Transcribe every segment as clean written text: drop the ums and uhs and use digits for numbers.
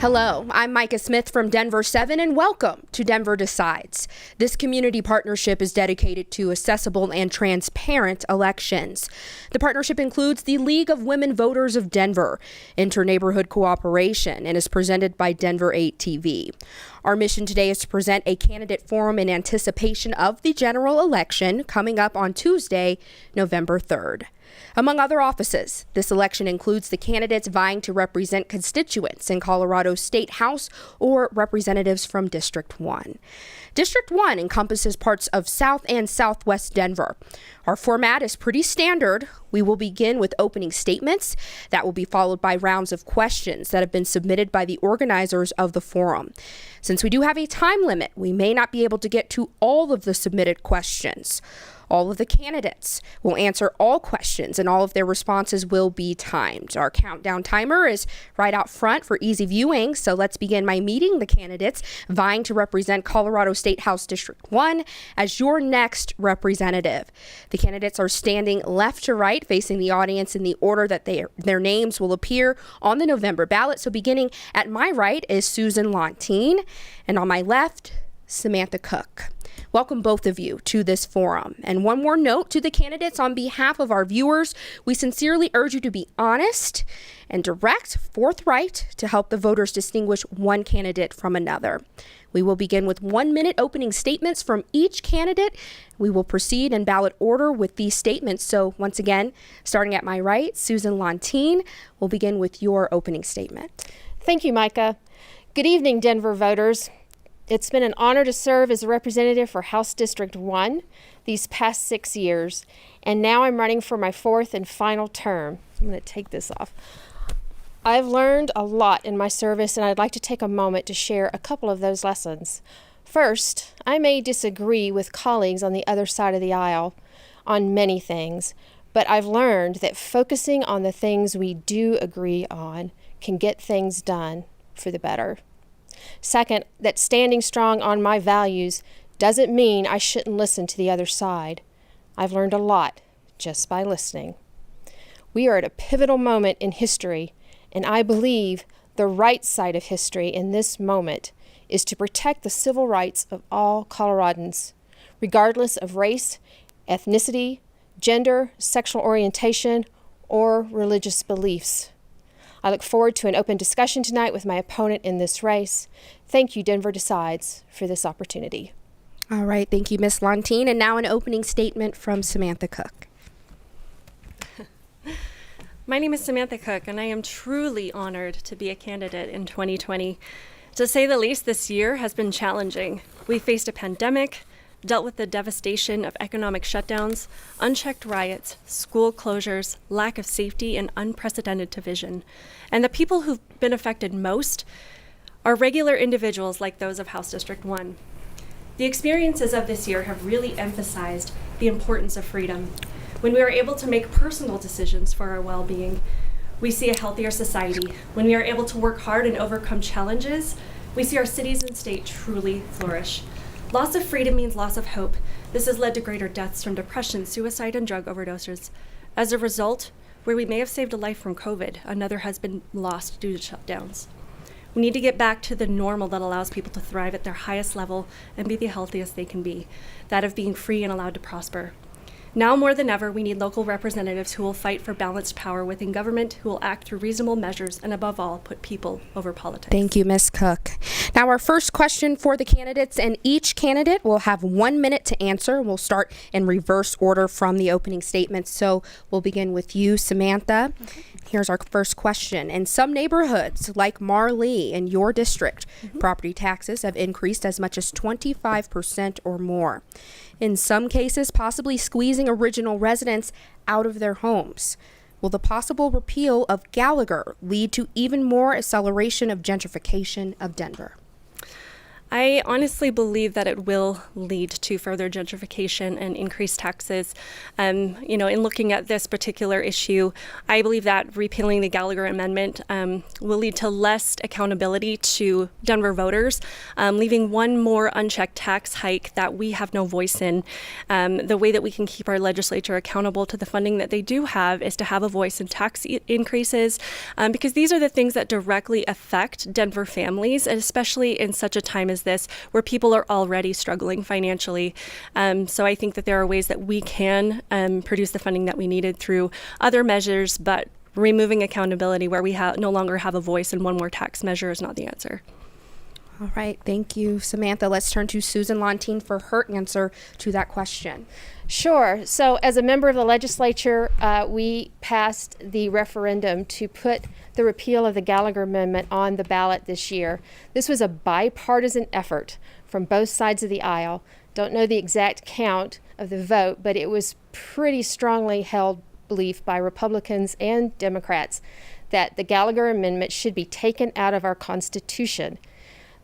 Hello, I'm Micah Smith from Denver 7, and welcome to Denver Decides. This community partnership is dedicated to accessible and transparent elections. The partnership includes the League of Women Voters of Denver, Inter-Neighborhood Cooperation, and is presented by Denver 8 TV. Our mission today is to present a candidate forum in anticipation of the general election coming up on Tuesday, November 3rd. Among other offices, this election includes the candidates vying to represent constituents in Colorado's State House or representatives from District 1. District 1 encompasses parts of South and Southwest Denver. Our format is pretty standard. We will begin with opening statements that will be followed by rounds of questions that have been submitted by the organizers of the forum. Since we do have a time limit, we may not be able to get to all of the submitted questions. All of the candidates will answer all questions and all of their responses will be timed. Our countdown timer is right out front for easy viewing, so let's begin by meeting the candidates vying to represent Colorado State House District 1 as your next representative. The candidates are standing left to right, facing the audience in the order that their names will appear on the November ballot. So beginning at my right is Susan Lontine, and on my left, Samantha Cook. Welcome both of you to this forum. And one more note to the candidates on behalf of our viewers, we sincerely urge you to be honest and direct, forthright, to help the voters distinguish one candidate from another. We will begin with 1-minute opening statements from each candidate. We will proceed in ballot order with these statements. So once again, starting at my right, Susan Lontine, we'll begin with your opening statement. Thank you, Micah. Good evening, Denver voters. It's been an honor to serve as a representative for House District 1 these past 6 years, and now I'm running for my 4th and final term. I'm going to take this off. I've learned a lot in my service, and I'd like to take a moment to share a couple of those lessons. First, I may disagree with colleagues on the other side of the aisle on many things, but I've learned that focusing on the things we do agree on can get things done for the better. Second, that standing strong on my values doesn't mean I shouldn't listen to the other side. I've learned a lot just by listening. We are at a pivotal moment in history, and I believe the right side of history in this moment is to protect the civil rights of all Coloradans, regardless of race, ethnicity, gender, sexual orientation, or religious beliefs. I look forward to an open discussion tonight with my opponent in this race. Thank you, Denver Decides, for this opportunity. All right, thank you, Ms. Lontine. And now an opening statement from Samantha Cook. My name is Samantha Cook, and I am truly honored to be a candidate in 2020. To say the least, this year has been challenging. We faced a pandemic, dealt with the devastation of economic shutdowns, unchecked riots, school closures, lack of safety, and unprecedented division. And the people who've been affected most are regular individuals like those of House District 1. The experiences of this year have really emphasized the importance of freedom. When we are able to make personal decisions for our well-being, we see a healthier society. When we are able to work hard and overcome challenges, we see our cities and state truly flourish. Loss of freedom means loss of hope. This has led to greater deaths from depression, suicide, and drug overdoses. As a result, where we may have saved a life from COVID, another has been lost due to shutdowns. We need to get back to the normal that allows people to thrive at their highest level and be the healthiest they can be, that of being free and allowed to prosper. Now more than ever, we need local representatives who will fight for balanced power within government, who will act through reasonable measures, and above all, put people over politics. Thank you, Ms. Cook. Now our first question for the candidates, and each candidate will have 1 minute to answer. We'll start in reverse order from the opening statements. So we'll begin with you, Samantha. Here's our first question. In some neighborhoods, like Marlee in your district, property taxes have increased as much as 25% or more. In some cases, possibly squeezing original residents out of their homes. Will the possible repeal of Gallagher lead to even more acceleration of gentrification of Denver? I honestly believe that it will lead to further gentrification and increased taxes. In looking at this particular issue, I believe that repealing the Gallagher Amendment will lead to less accountability to Denver voters, leaving one more unchecked tax hike that we have no voice in. The way that we can keep our legislature accountable to the funding that they do have is to have a voice in tax increases, because these are the things that directly affect Denver families, and especially in such a time as this, where people are already struggling financially. So I think that there are ways that we can produce the funding that we needed through other measures, but removing accountability where we no longer have a voice and one more tax measure is not the answer. All right, thank you, Samantha. Let's turn to Susan Lontine for her answer to that question. Sure. So as a member of the legislature, we passed the referendum to put the repeal of the Gallagher Amendment on the ballot this year. This was a bipartisan effort from both sides of the aisle. Don't know the exact count of the vote, but it was pretty strongly held belief by Republicans and Democrats that the Gallagher Amendment should be taken out of our Constitution.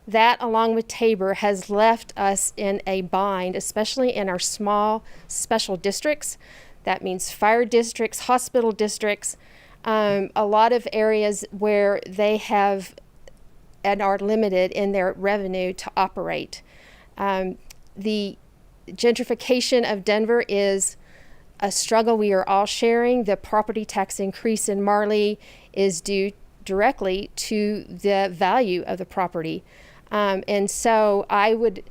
That, along with Tabor, has left us in a bind, especially in our small special districts. That means fire districts, hospital districts, a lot of areas where they have and are limited in their revenue to operate. The gentrification of Denver is a struggle we are all sharing. The property tax increase in Marley is due directly to the value of the property. And so I would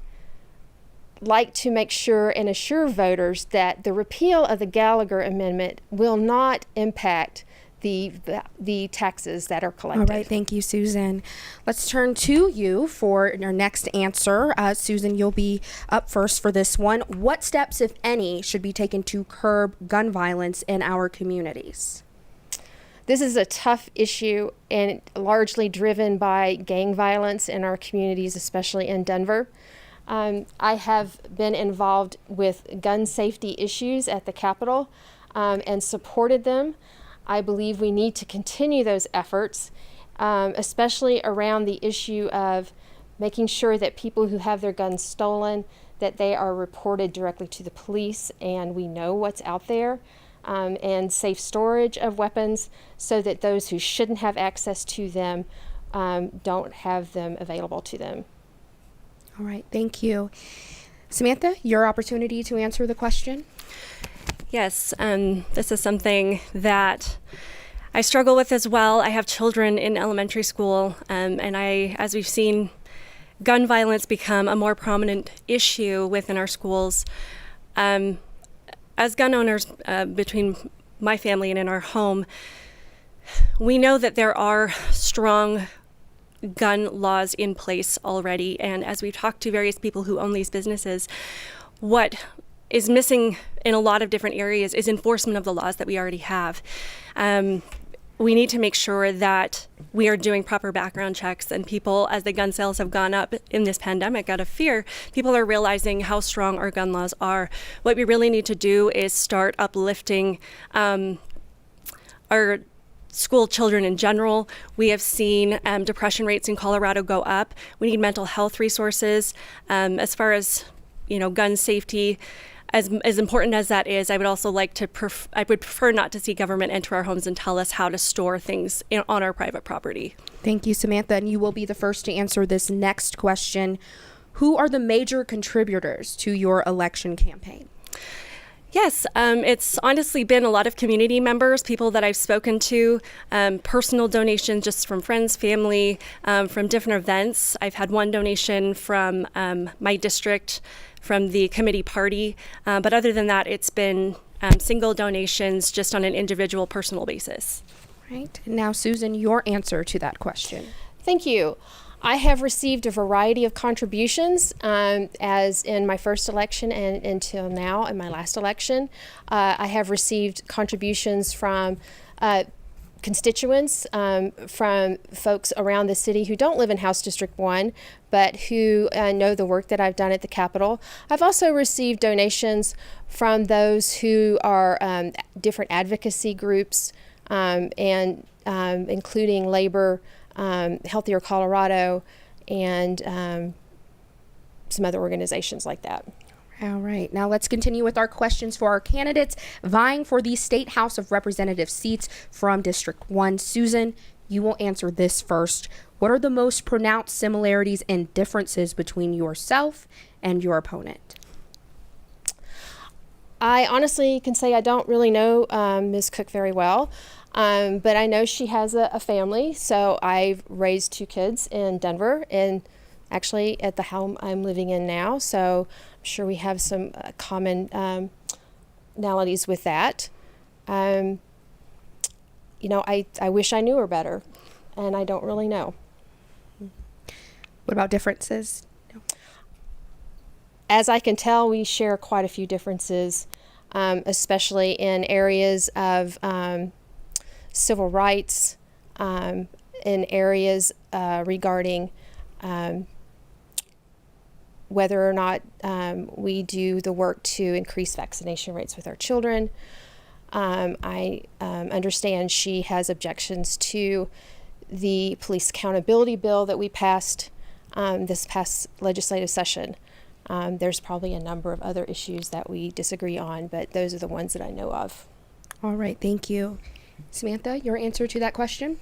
like to make sure and assure voters that the repeal of the Gallagher Amendment will not impact the taxes that are collected. All right, thank you, Susan. Let's turn to you for your next answer. Susan, you'll be up first for this one. What steps, if any, should be taken to curb gun violence in our communities? This is a tough issue and largely driven by gang violence in our communities, especially in Denver. I have been involved with gun safety issues at the Capitol and supported them. I believe we need to continue those efforts, especially around the issue of making sure that people who have their guns stolen, that they are reported directly to the police and we know what's out there. And safe storage of weapons so that those who shouldn't have access to them don't have them available to them. All right, thank you. Samantha, your opportunity to answer the question. Yes, this is something that I struggle with as well. I have children in elementary school, and as we've seen gun violence become a more prominent issue within our schools, as gun owners, between my family and in our home, we know that there are strong gun laws in place already. And as we've talked to various people who own these businesses, what is missing in a lot of different areas is enforcement of the laws that we already have. We need to make sure that we are doing proper background checks, and people, as the gun sales have gone up in this pandemic out of fear, people are realizing how strong our gun laws are. What we really need to do is start uplifting our school children in general. We have seen depression rates in Colorado go up. We need mental health resources. As far as, gun safety, as important as that is, I would also like to I would prefer not to see government enter our homes and tell us how to store things on our private property. Thank you, Samantha. And you will be the first to answer this next question. Who are the major contributors to your election campaign? Yes, it's honestly been a lot of community members, people that I've spoken to, personal donations just from friends, family, from different events. I've had one donation from my district, from the committee party, but other than that, it's been single donations just on an individual personal basis. Right. Now, Susan, your answer to that question. Thank you. I have received a variety of contributions, as in my first election and until now in my last election. I have received contributions from constituents, from folks around the city who don't live in House District 1, but who know the work that I've done at the Capitol. I've also received donations from those who are different advocacy groups, and including labor, Healthier Colorado, and some other organizations like that. All right, now let's continue with our questions for our candidates vying for the State House of Representatives seats from District 1. Susan, you will answer this first. What are the most pronounced similarities and differences between yourself and your opponent? I honestly can say I don't really know Ms. Cook very well, but I know she has a family. So I've raised 2 kids in Denver and actually at the home I'm living in now. So I'm sure we have some commonalities with that. I wish I knew her better, and I don't really know. What about differences? As I can tell, we share quite a few differences, especially in areas of civil rights, in areas regarding whether or not we do the work to increase vaccination rates with our children. I understand she has objections to the police accountability bill that we passed this past legislative session. There's probably a number of other issues that we disagree on, but those are the ones that I know of. All right, thank you. Samantha, your answer to that question?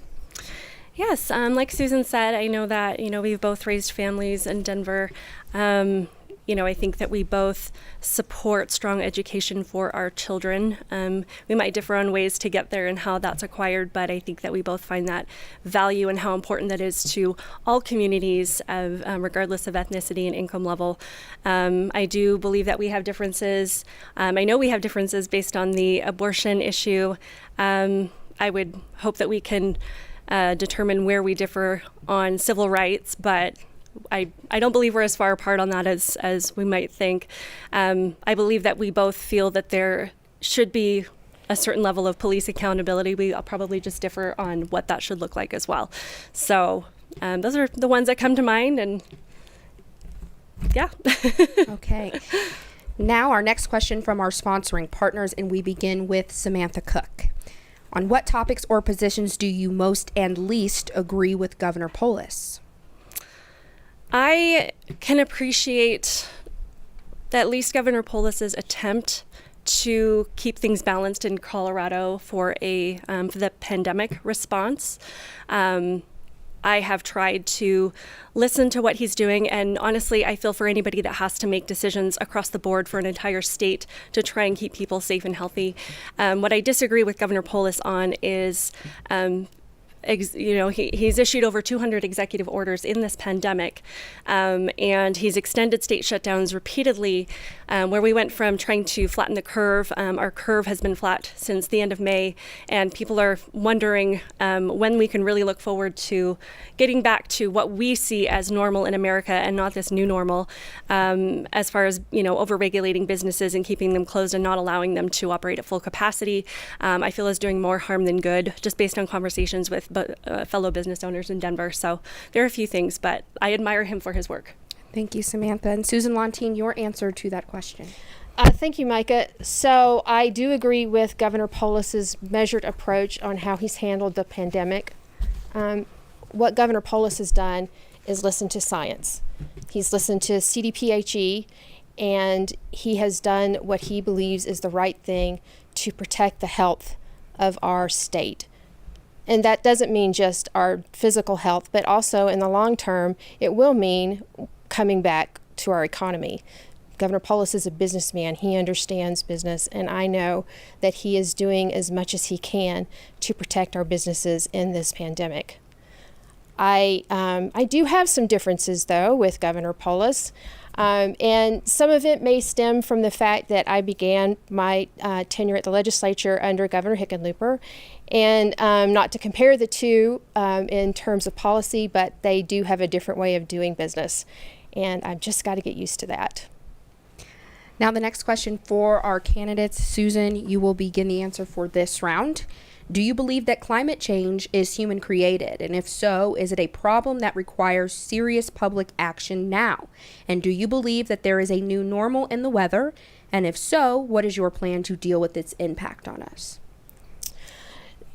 Yes, like Susan said, I know that, we've both raised families in Denver. I think that we both support strong education for our children. We might differ on ways to get there and how that's acquired, but I think that we both find that value and how important that is to all communities, regardless of ethnicity and income level. I do believe that we have differences. I know we have differences based on the abortion issue. I would hope that we can determine where we differ on civil rights, but I don't believe we're as far apart on that as we might think. I believe that we both feel that there should be a certain level of police accountability. We'll probably just differ on what that should look like as well. So those are the ones that come to mind, and yeah. Okay. Now our next question from our sponsoring partners, and we begin with Samantha Cook. On what topics or positions do you most and least agree with Governor Polis? I can appreciate at least Governor Polis's attempt to keep things balanced in Colorado for the pandemic response. I have tried to listen to what he's doing, and honestly, I feel for anybody that has to make decisions across the board for an entire state to try and keep people safe and healthy. What I disagree with Governor Polis on is he's issued over 200 executive orders in this pandemic, and he's extended state shutdowns repeatedly, where we went from trying to flatten the curve. Our curve has been flat since the end of May, and people are wondering when we can really look forward to getting back to what we see as normal in America and not this new normal, as far as, over-regulating businesses and keeping them closed and not allowing them to operate at full capacity. I feel is doing more harm than good, just based on conversations with fellow business owners in Denver. So there are a few things, but I admire him for his work. Thank you, Samantha. And Susan Lontine, your answer to that question. Thank you, Micah. So I do agree with Governor Polis's measured approach on how he's handled the pandemic. What Governor Polis has done is listen to science. He's listened to CDPHE, and he has done what he believes is the right thing to protect the health of our state. And that doesn't mean just our physical health, but also in the long term, it will mean coming back to our economy. Governor Polis is a businessman. He understands business, and I know that he is doing as much as he can to protect our businesses in this pandemic. I do have some differences, though, with Governor Polis. And some of it may stem from the fact that I began my tenure at the legislature under Governor Hickenlooper, and not to compare the two in terms of policy, but they do have a different way of doing business, and I've just got to get used to that. Now the next question for our candidates. Susan, you will begin the answer for this round. Do you believe that climate change is human created? And if so, is it a problem that requires serious public action now? And do you believe that there is a new normal in the weather? And if so, what is your plan to deal with its impact on us?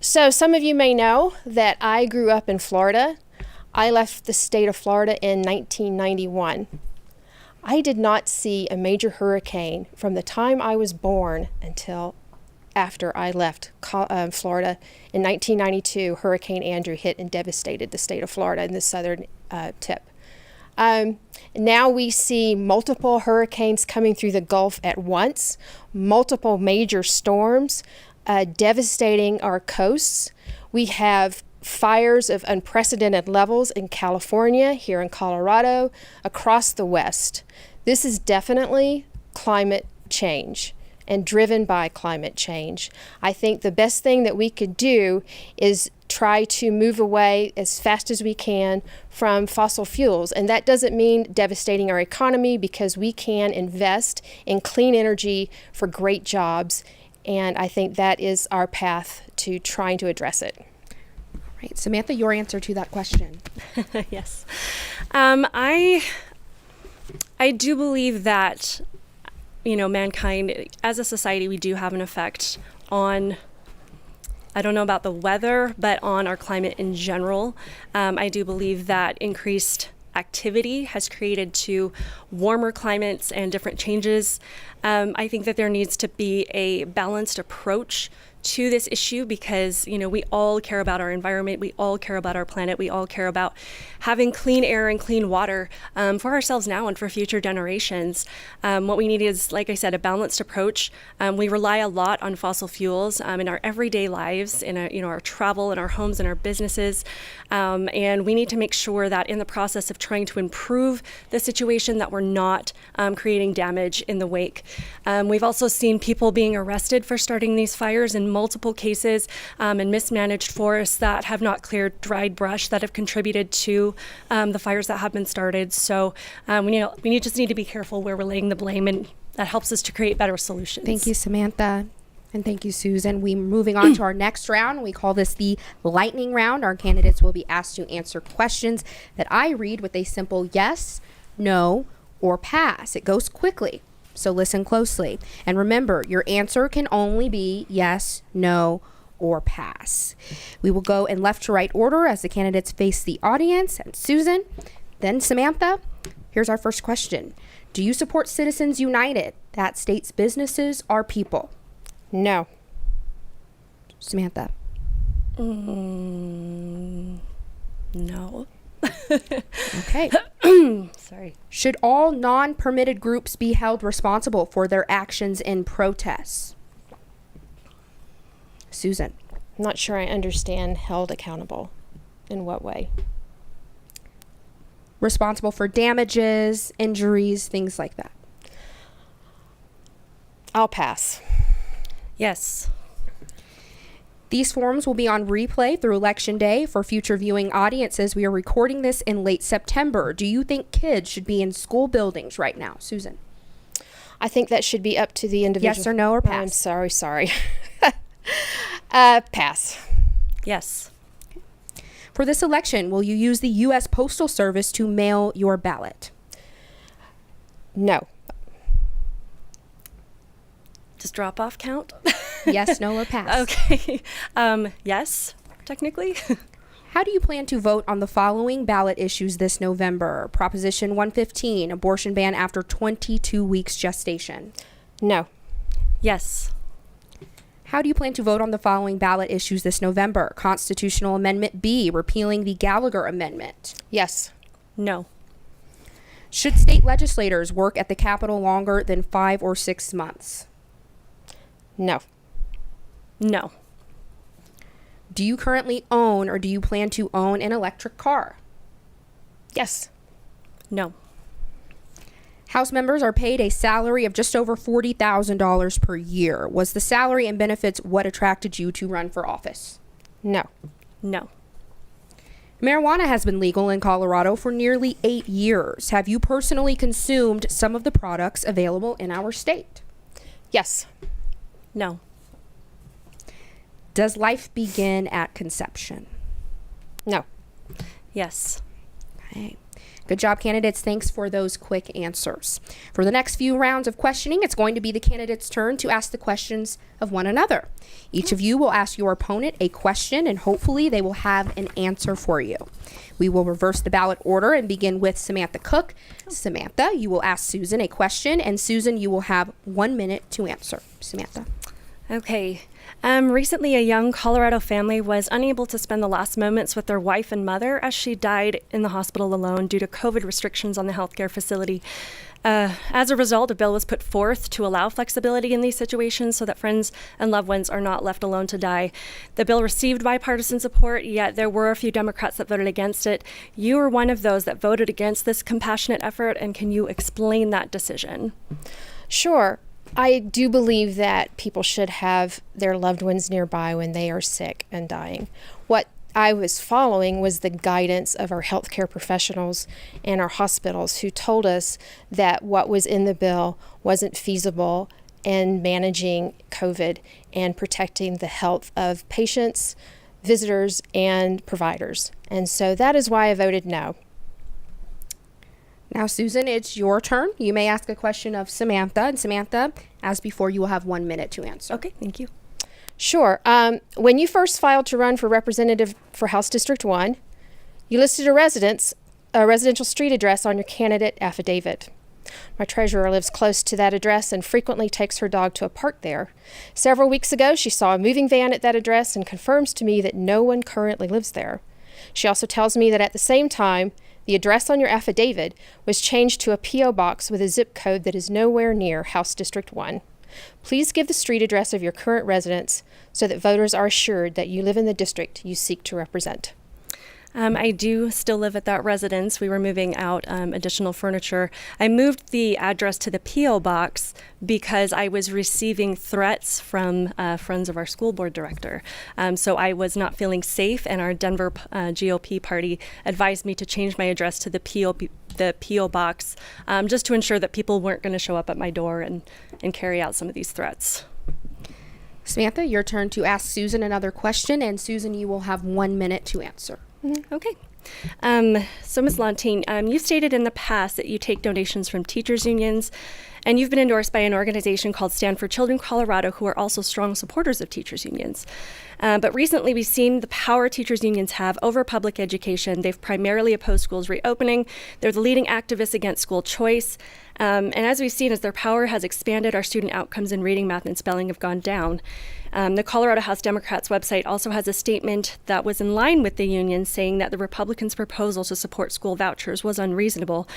So some of you may know that I grew up in Florida. I left the state of Florida in 1991. I did not see a major hurricane from the time I was born until after I left Florida. In 1992, Hurricane Andrew hit and devastated the state of Florida in the southern tip. Now we see multiple hurricanes coming through the Gulf at once, multiple major storms devastating our coasts. We have fires of unprecedented levels in California, here in Colorado, across the West. This is definitely climate change and driven by climate change. I think the best thing that we could do is try to move away as fast as we can from fossil fuels. And that doesn't mean devastating our economy, because we can invest in clean energy for great jobs. And I think that is our path to trying to address it. Right. Samantha, your answer to that question. Yes. I do believe that, mankind, as a society, we do have an effect on, I don't know about the weather, but on our climate in general. I do believe that increased activity has created to warmer climates and different changes. I think that there needs to be a balanced approach to this issue, because we all care about our environment, we all care about our planet, we all care about having clean air and clean water for ourselves now and for future generations. What we need is, like I said, a balanced approach. We rely a lot on fossil fuels in our everyday lives, in our travel, in our homes, in our businesses, and we need to make sure that in the process of trying to improve the situation, that we're not creating damage in the wake. We've also seen people being arrested for starting these fires in multiple cases, and mismanaged forests that have not cleared dried brush that have contributed to the fires that have been started. So we just need to be careful where we're laying the blame, and that helps us to create better solutions. Thank you, Samantha. And thank you, Susan. We're moving on to our next round. We call this the lightning round. Our candidates will be asked to answer questions that I read with a simple yes, no, or pass. It goes quickly, so listen closely. And remember, your answer can only be yes, no, or pass. We will go in left to right order as the candidates face the audience. And Susan, then Samantha. Here's our first question. Do you support Citizens United, that states businesses are people? No. Samantha. No. Okay. Sorry. Should all non-permitted groups be held responsible for their actions in protests? Susan. I'm not sure I understand held accountable. In what way? Responsible for damages, injuries, things like that. I'll pass. Yes. These forums will be on replay through Election Day for future viewing audiences. We are recording this in late September. Do you think kids should be in school buildings right now, Susan? I think that should be up to the individual. Yes or no or pass? I'm sorry. Pass. Yes. For this election, will you use the U.S. Postal Service to mail your ballot? No. Does drop-off count? Yes, no, or pass? Okay. Yes, technically. How do you plan to vote on the following ballot issues this November? Proposition 115, abortion ban after 22 weeks gestation. No. Yes. How do you plan to vote on the following ballot issues this November? Constitutional Amendment B, repealing the Gallagher Amendment. Yes. No. Should state legislators work at the Capitol longer than 5 or 6 months? No. No. Do you currently own or do you plan to own an electric car? Yes. No. House members are paid a salary of just over $40,000 per year. Was the salary and benefits what attracted you to run for office? No. No. Marijuana has been legal in Colorado for nearly 8 years. Have you personally consumed some of the products available in our state? Yes. No. Does life begin at conception? No. Yes. Okay. Good job, candidates. Thanks for those quick answers. For the next few rounds of questioning, it's going to be the candidates' turn to ask the questions of one another. Each of you will ask your opponent a question, and hopefully they will have an answer for you. We will reverse the ballot order and begin with Samantha Cook. Samantha, you will ask Susan a question, and Susan, you will have 1 minute to answer. Samantha. Okay. Recently, a young Colorado family was unable to spend the last moments with their wife and mother as she died in the hospital alone due to COVID restrictions on the healthcare facility. As a result, a bill was put forth to allow flexibility in these situations so that friends and loved ones are not left alone to die. The bill received bipartisan support, yet there were a few Democrats that voted against it. You were one of those that voted against this compassionate effort, and can you explain that decision? Sure. I do believe that people should have their loved ones nearby when they are sick and dying. What I was following was the guidance of our healthcare professionals and our hospitals who told us that what was in the bill wasn't feasible in managing COVID and protecting the health of patients, visitors, and providers. And so that is why I voted no. Now, Susan, it's your turn. You may ask a question of Samantha. And Samantha, as before, you will have 1 minute to answer. Okay, thank you. Sure. When you first filed to run for representative for House District 1, you listed a residential street address on your candidate affidavit. My treasurer lives close to that address and frequently takes her dog to a park there. Several weeks ago, she saw a moving van at that address and confirms to me that no one currently lives there. She also tells me that at the same time, the address on your affidavit was changed to a P.O. box with a zip code that is nowhere near House District 1. Please give the street address of your current residence so that voters are assured that you live in the district you seek to represent. I do still live at that residence. We were moving out additional furniture. I moved the address to the P.O. box because I was receiving threats from friends of our school board director. So I was not feeling safe, and our Denver GOP party advised me to change my address to the P.O. box just to ensure that people weren't going to show up at my door and carry out some of these threats. Samantha, your turn to ask Susan another question, and Susan, you will have 1 minute to answer. Okay. So Ms. Lontine, you stated in the past that you take donations from teachers' unions, and you've been endorsed by an organization called Stand for Children Colorado, who are also strong supporters of teachers' unions. But recently we've seen the power teachers' unions have over public education. They've primarily opposed schools reopening. They're the leading activists against school choice. And as we've seen, as their power has expanded, our student outcomes in reading, math, and spelling have gone down. The Colorado House Democrats website also has a statement that was in line with the union, saying that the Republicans' proposal to support school vouchers was unreasonable.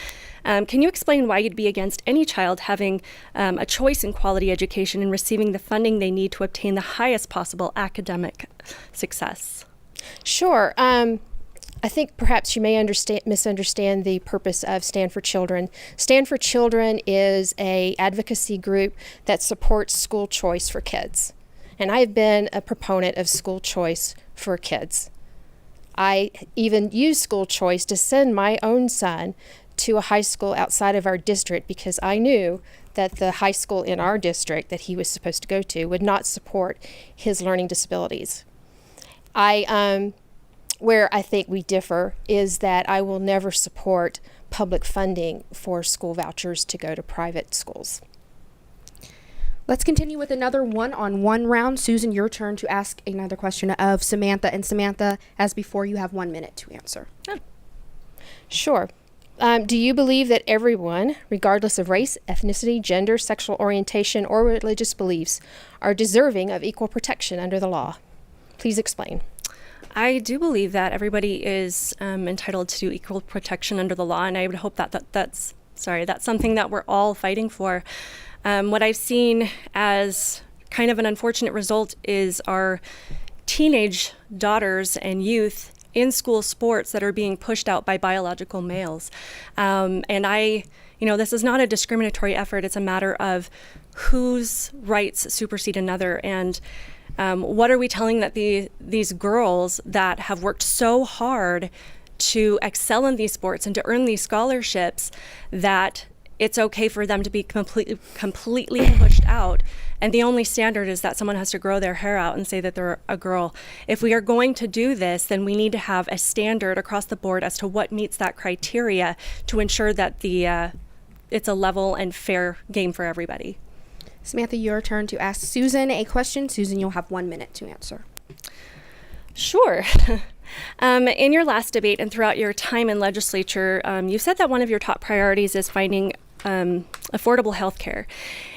Can you explain why you'd be against any child having a choice in quality education and receiving the funding they need to obtain the highest possible academic success? Sure. I think perhaps you may misunderstand the purpose of Stand for Children. Stand for Children is an advocacy group that supports school choice for kids. And I have been a proponent of school choice for kids. I even used school choice to send my own son to a high school outside of our district because I knew that the high school in our district that he was supposed to go to would not support his learning disabilities. Where I think we differ is that I will never support public funding for school vouchers to go to private schools. Let's continue with another one-on-one round. Susan, your turn to ask another question of Samantha. And Samantha, as before, you have 1 minute to answer. Sure. Do you believe that everyone, regardless of race, ethnicity, gender, sexual orientation, or religious beliefs, are deserving of equal protection under the law? Please explain. I do believe that everybody is entitled to equal protection under the law, and I would hope that's something that we're all fighting for. What I've seen as kind of an unfortunate result is our teenage daughters and youth in school sports that are being pushed out by biological males. And this is not a discriminatory effort. It's a matter of whose rights supersede another. And what are we telling that these girls that have worked so hard to excel in these sports and to earn these scholarships, that it's okay for them to be completely pushed out. And the only standard is that someone has to grow their hair out and say that they're a girl. If we are going to do this, then we need to have a standard across the board as to what meets that criteria to ensure that it's a level and fair game for everybody. Samantha, your turn to ask Susan a question. Susan, you'll have 1 minute to answer. Sure. In your last debate and throughout your time in legislature, you said that one of your top priorities is finding affordable health care.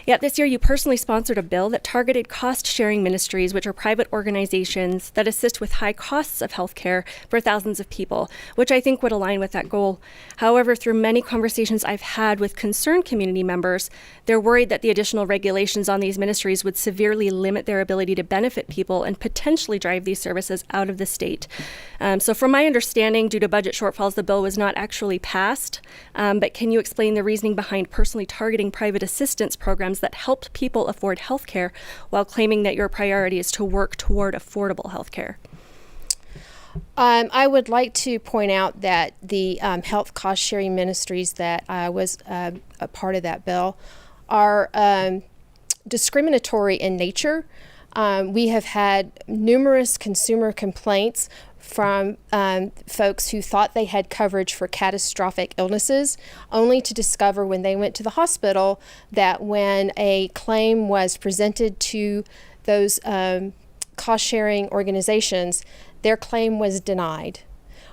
Yet this year you personally sponsored a bill that targeted cost-sharing ministries, which are private organizations that assist with high costs of health care for thousands of people, which I think would align with that goal. However, through many conversations I've had with concerned community members, they're worried that the additional regulations on these ministries would severely limit their ability to benefit people and potentially drive these services out of the state. So from my understanding, due to budget shortfalls, the bill was not actually passed. But can you explain the reasoning behind personally targeting private assistance programs that help people afford health care while claiming that your priority is to work toward affordable health care? I would like to point out that the health cost sharing ministries that was a part of that bill are discriminatory in nature. We have had numerous consumer complaints from folks who thought they had coverage for catastrophic illnesses, only to discover when they went to the hospital that when a claim was presented to those cost-sharing organizations, their claim was denied.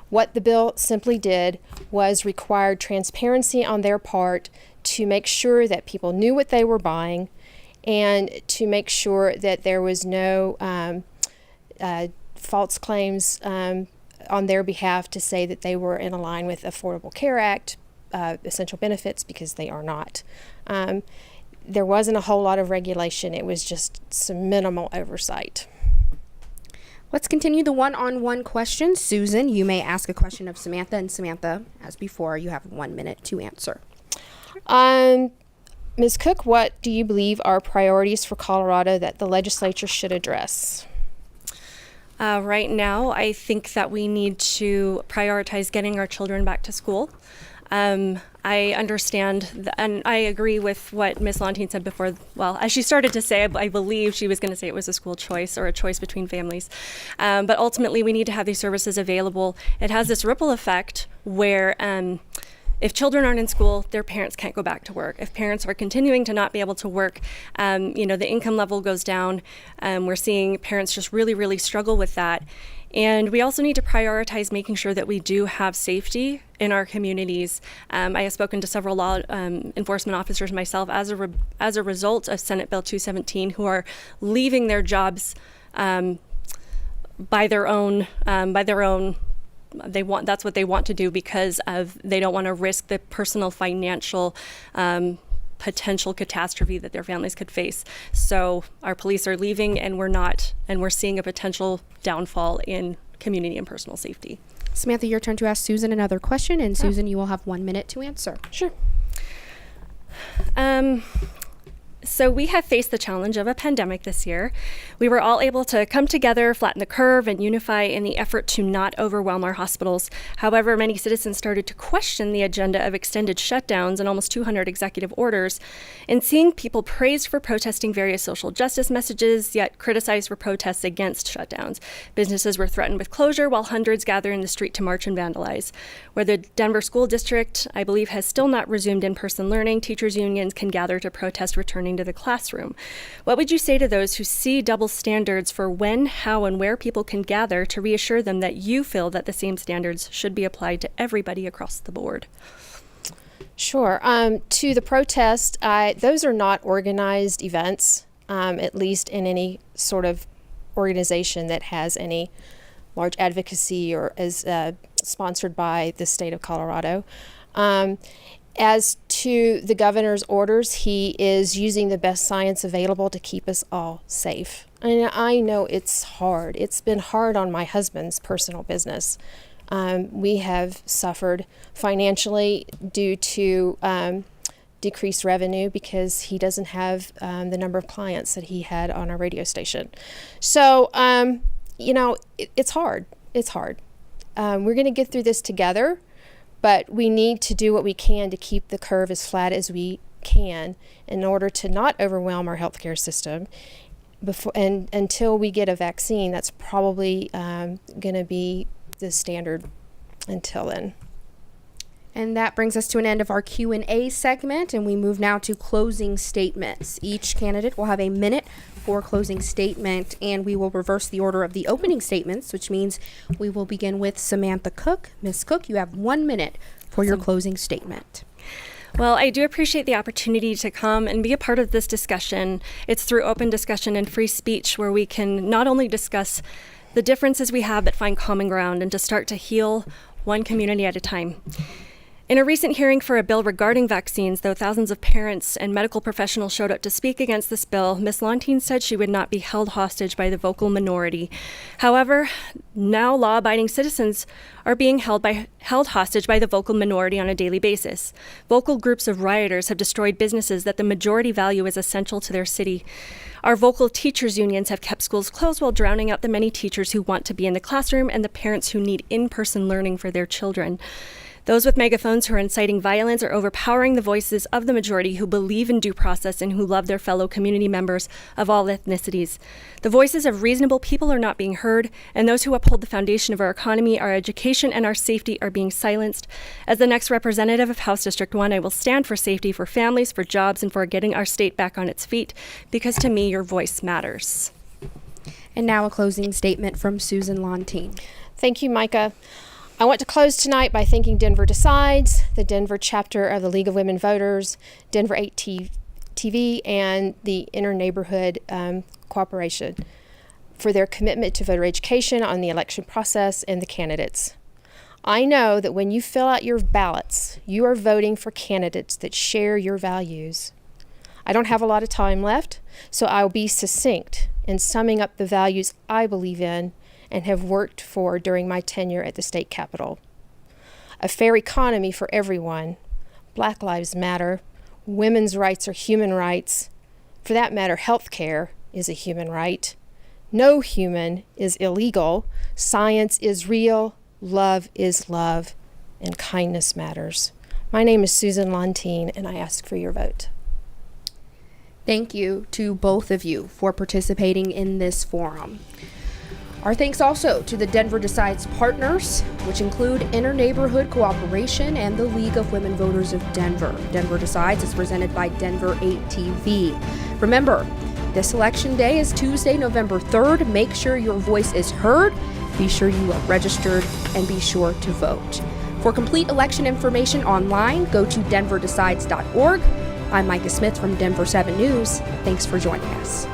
What the bill simply did was required transparency on their part to make sure that people knew what they were buying and to make sure that there was no false claims on their behalf to say that they were in line with Affordable Care Act essential benefits, because they are not. There wasn't a whole lot of regulation. It was just some minimal oversight. Let's continue the one-on-one questions. Susan, you may ask a question of Samantha, and Samantha, as before, you have 1 minute to answer. Ms. Cook, what do you believe are priorities for Colorado that the legislature should address? Right now, I think that we need to prioritize getting our children back to school. I understand, and I agree with what Ms. Lontine said before. Well, as she started to say, I believe she was going to say it was a school choice or a choice between families. But ultimately, we need to have these services available. It has this ripple effect where if children aren't in school, their parents can't go back to work. If parents are continuing to not be able to work, the income level goes down. We're seeing parents just really, really struggle with that. And we also need to prioritize making sure that we do have safety in our communities. I have spoken to several law enforcement officers myself as a result of Senate Bill 217 who are leaving their jobs by their own. That's what they want to do because they don't want to risk the personal financial potential catastrophe that their families could face. So our police are leaving, and we're seeing a potential downfall in community and personal safety. Samantha, your turn to ask Susan another question, and Susan, you will have 1 minute to answer. Sure. So we have faced the challenge of a pandemic this year. We were all able to come together, flatten the curve, and unify in the effort to not overwhelm our hospitals. However, many citizens started to question the agenda of extended shutdowns and almost 200 executive orders. And seeing people praised for protesting various social justice messages, yet criticized for protests against shutdowns. Businesses were threatened with closure while hundreds gather in the street to march and vandalize. Where the Denver School District, I believe, has still not resumed in-person learning, teachers' unions can gather to protest returning to the classroom. What would you say to those who see double standards for when, how, and where people can gather to reassure them that you feel that the same standards should be applied to everybody across the board? Sure. To the protest, those are not organized events, at least in any sort of organization that has any large advocacy or is sponsored by the state of Colorado. As to the governor's orders, he is using the best science available to keep us all safe. And I know it's hard. It's been hard on my husband's personal business. We have suffered financially due to decreased revenue because he doesn't have the number of clients that he had on our radio station. So, it's hard. It's hard. We're going to get through this together. But we need to do what we can to keep the curve as flat as we can in order to not overwhelm our healthcare system. And until we get a vaccine, that's probably going to be the standard until then. And that brings us to an end of our Q&A segment, and we move now to closing statements. Each candidate will have a minute for closing statement, and we will reverse the order of the opening statements, which means we will begin with Samantha Cook. Ms. Cook, you have 1 minute for your closing statement. Well, I do appreciate the opportunity to come and be a part of this discussion. It's through open discussion and free speech where we can not only discuss the differences we have, but find common ground and to start to heal one community at a time. In a recent hearing for a bill regarding vaccines, though thousands of parents and medical professionals showed up to speak against this bill, Ms. Lontine said she would not be held hostage by the vocal minority. However, now law-abiding citizens are being held hostage by the vocal minority on a daily basis. Vocal groups of rioters have destroyed businesses that the majority value as essential to their city. Our vocal teachers unions have kept schools closed while drowning out the many teachers who want to be in the classroom and the parents who need in-person learning for their children. Those with megaphones who are inciting violence are overpowering the voices of the majority who believe in due process and who love their fellow community members of all ethnicities. The voices of reasonable people are not being heard, and those who uphold the foundation of our economy, our education, and our safety are being silenced. As the next representative of House District 1, I will stand for safety, for families, for jobs, and for getting our state back on its feet, because to me, your voice matters. And now a closing statement from Susan Lontine. Thank you, Micah. I want to close tonight by thanking Denver Decides, the Denver chapter of the League of Women Voters, Denver 8 TV, and the Inter-Neighborhood Cooperation for their commitment to voter education on the election process and the candidates. I know that when you fill out your ballots, you are voting for candidates that share your values. I don't have a lot of time left, so I'll be succinct in summing up the values I believe in and have worked for during my tenure at the state capitol. A fair economy for everyone. Black Lives Matter. Women's rights are human rights. For that matter, health care is a human right. No human is illegal. Science is real. Love is love. And kindness matters. My name is Susan Lontine, and I ask for your vote. Thank you to both of you for participating in this forum. Our thanks also to the Denver Decides partners, which include Inter-Neighborhood Cooperation and the League of Women Voters of Denver. Denver Decides is presented by Denver 8 TV. Remember, this election day is Tuesday, November 3rd. Make sure your voice is heard, be sure you are registered, and be sure to vote. For complete election information online, go to denverdecides.org. I'm Micah Smith from Denver 7 News. Thanks for joining us.